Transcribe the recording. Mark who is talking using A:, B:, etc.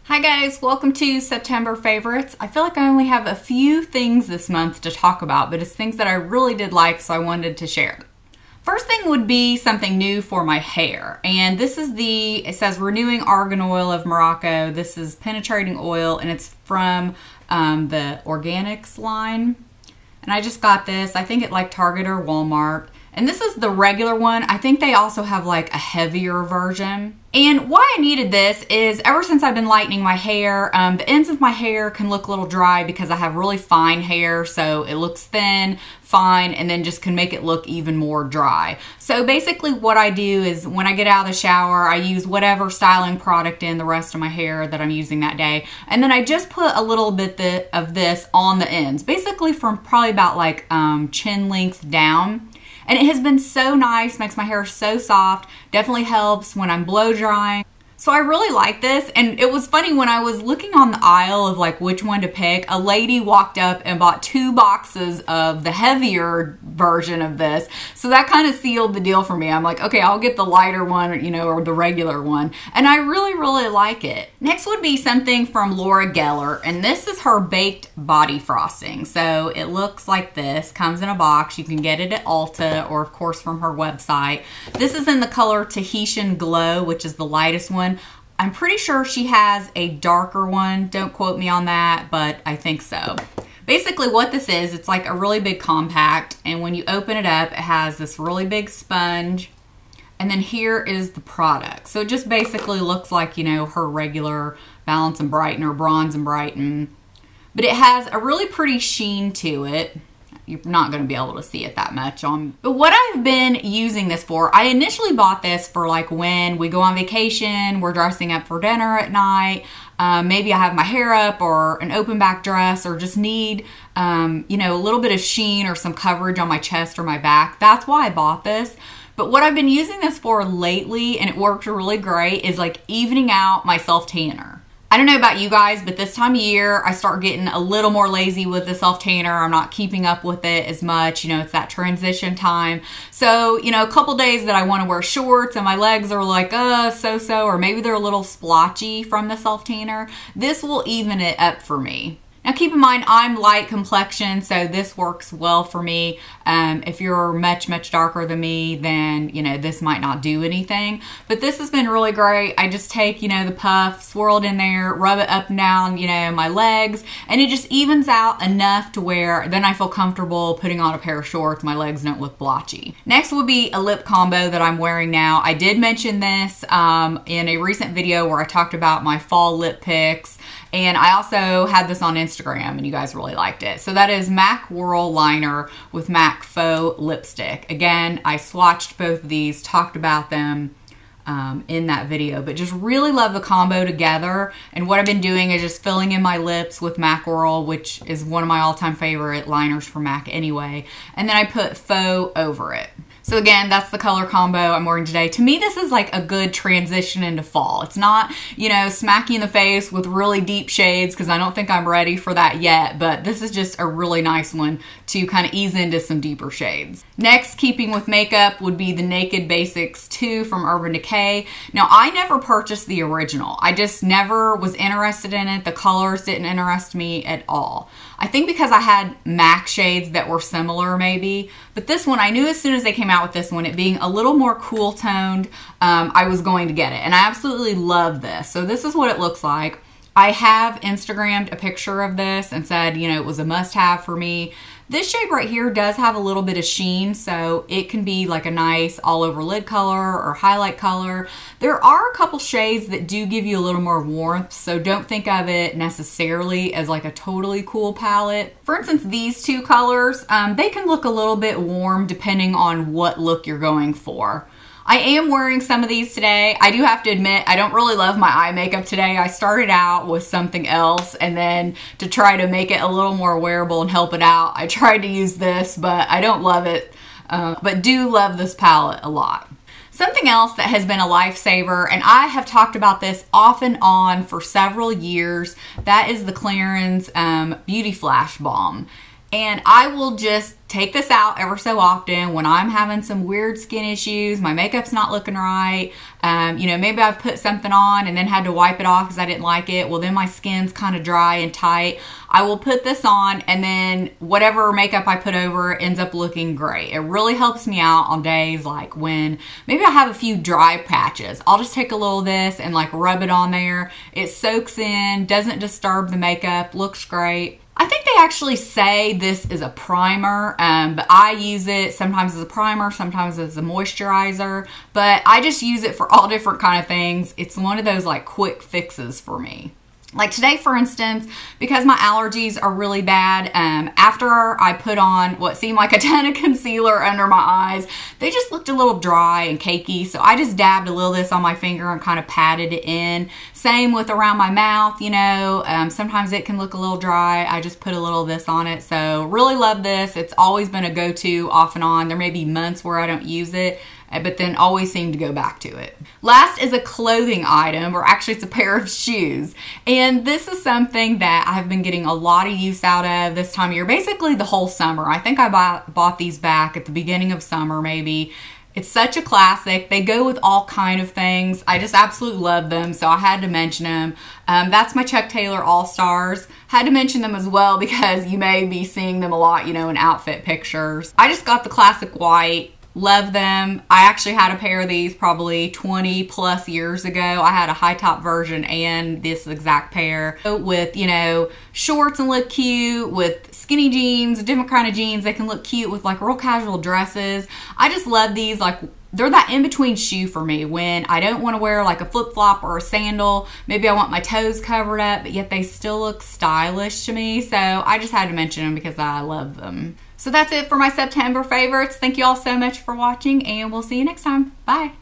A: Hi guys, welcome to September favorites. I feel like I only have a few things this month to talk about, but it's things that I really did like, so I wanted to share. First thing would be something new for my hair, and this is it says Renewing Argan Oil of Morocco. This is penetrating oil, and it's from the Organics line. And I just got this, I think at like Target or Walmart. And this is the regular one. I think they also have like a heavier version. And why I needed this is ever since I've been lightening my hair, the ends of my hair can look a little dry because I have really fine hair, so it looks thin, fine, and then just can make it look even more dry. So basically what I do is when I get out of the shower, I use whatever styling product in the rest of my hair that I'm using that day, and then I just put a little bit of this on the ends, basically from probably about like chin length down. And it has been so nice, makes my hair so soft, definitely helps when I'm blow drying. So I really like this, and it was funny when I was looking on the aisle of like which one to pick, a lady walked up and bought 2 boxes of the heavier version of this. So that kind of sealed the deal for me. I'm like, okay, I'll get the lighter one, you know, or the regular one. And I really, really like it. Next would be something from Laura Geller, and this is her baked body frosting. So it looks like this, comes in a box. You can get it at Ulta or of course from her website. This is in the color Tahitian Glow, which is the lightest one. I'm pretty sure she has a darker one. Don't quote me on that, but I think so. Basically what this is, it's like a really big compact, and when you open it up, it has this really big sponge, and then here is the product. So it just basically looks like, you know, her regular Balance and Brighten or Bronze and Brighten, but it has a really pretty sheen to it. You're not going to be able to see it that much on. But what I've been using this for, I initially bought this for like when we go on vacation, we're dressing up for dinner at night, maybe I have my hair up or an open back dress or just need, you know, a little bit of sheen or some coverage on my chest or my back. That's why I bought this. But what I've been using this for lately, and it worked really great, is like evening out my self-tanner. I don't know about you guys, but this time of year, I start getting a little more lazy with the self-tanner. I'm not keeping up with it as much. You know, it's that transition time. So, you know, a couple days that I want to wear shorts and my legs are like, so-so, or maybe they're a little splotchy from the self-tanner. This will even it up for me. Now keep in mind, I'm light complexion, so this works well for me. If you're much, much darker than me, then, you know, this might not do anything. But this has been really great. I just take, you know, the puff, swirl it in there, rub it up and down, you know, my legs, and it just evens out enough to where then I feel comfortable putting on a pair of shorts. My legs don't look blotchy. Next would be a lip combo that I'm wearing now. I did mention this in a recent video where I talked about my fall lip picks. And I also had this on Instagram and you guys really liked it. So that is MAC Whirl Liner with MAC Faux Lipstick. Again, I swatched both of these, talked about them in that video, but just really love the combo together. And what I've been doing is just filling in my lips with MAC Whirl, which is one of my all-time favorite liners from MAC anyway. And then I put Faux over it. So again, that's the color combo I'm wearing today. To me, this is like a good transition into fall. It's not, you know, smack you in the face with really deep shades because I don't think I'm ready for that yet, but this is just a really nice one to kind of ease into some deeper shades. Next, keeping with makeup, would be the Naked Basics 2 from Urban Decay. Now, I never purchased the original. I just never was interested in it. The colors didn't interest me at all. I think because I had MAC shades that were similar maybe, but this one, I knew as soon as they came out with this one, it being a little more cool toned, I was going to get it. And I absolutely love this. So this is what it looks like. I have Instagrammed a picture of this and said, you know, it was a must-have for me. This shade right here does have a little bit of sheen, so it can be like a nice all-over lid color or highlight color. There are a couple shades that do give you a little more warmth, so don't think of it necessarily as like a totally cool palette. For instance, these 2 colors, they can look a little bit warm depending on what look you're going for. I am wearing some of these today. I do have to admit, I don't really love my eye makeup today. I started out with something else, and then to try to make it a little more wearable and help it out, I tried to use this, but I don't love it, but do love this palette a lot. Something else that has been a lifesaver, and I have talked about this off and on for several years, that is the Clarins Beauty Flash Balm. And I will just take this out ever so often when I'm having some weird skin issues, my makeup's not looking right, you know, maybe I've put something on and then had to wipe it off because I didn't like it. Well, then my skin's kind of dry and tight. I will put this on, and then whatever makeup I put over it ends up looking great. It really helps me out on days like when maybe I have a few dry patches. I'll just take a little of this and like rub it on there. It soaks in, doesn't disturb the makeup, looks great. I think they actually say this is a primer, but I use it sometimes as a primer, sometimes as a moisturizer, but I just use it for all different kind of things. It's one of those like quick fixes for me. Like today, for instance, because my allergies are really bad, after I put on what seemed like a ton of concealer under my eyes, they just looked a little dry and cakey. So I just dabbed a little of this on my finger and kind of patted it in. Same with around my mouth, you know, sometimes it can look a little dry. I just put a little of this on it. So really love this. It's always been a go-to off and on. There may be months where I don't use it, but then always seem to go back to it. Last is a clothing item, or actually it's a pair of shoes. And this is something that I've been getting a lot of use out of this time of year, basically the whole summer. I think I bought these back at the beginning of summer maybe. It's such a classic. They go with all kind of things. I just absolutely love them, so I had to mention them. That's my Chuck Taylor All-Stars. Had to mention them as well because you may be seeing them a lot, you know, in outfit pictures. I just got the classic white. Love them. I actually had a pair of these probably 20 plus years ago. I had a high top version and this exact pair with, you know, shorts and look cute, with skinny jeans, different kind of jeans. They can look cute with like real casual dresses. I just love these. Like, they're that in-between shoe for me when I don't want to wear like a flip-flop or a sandal. Maybe I want my toes covered up, but yet they still look stylish to me. So I just had to mention them because I love them. So that's it for my September favorites. Thank you all so much for watching, and we'll see you next time. Bye.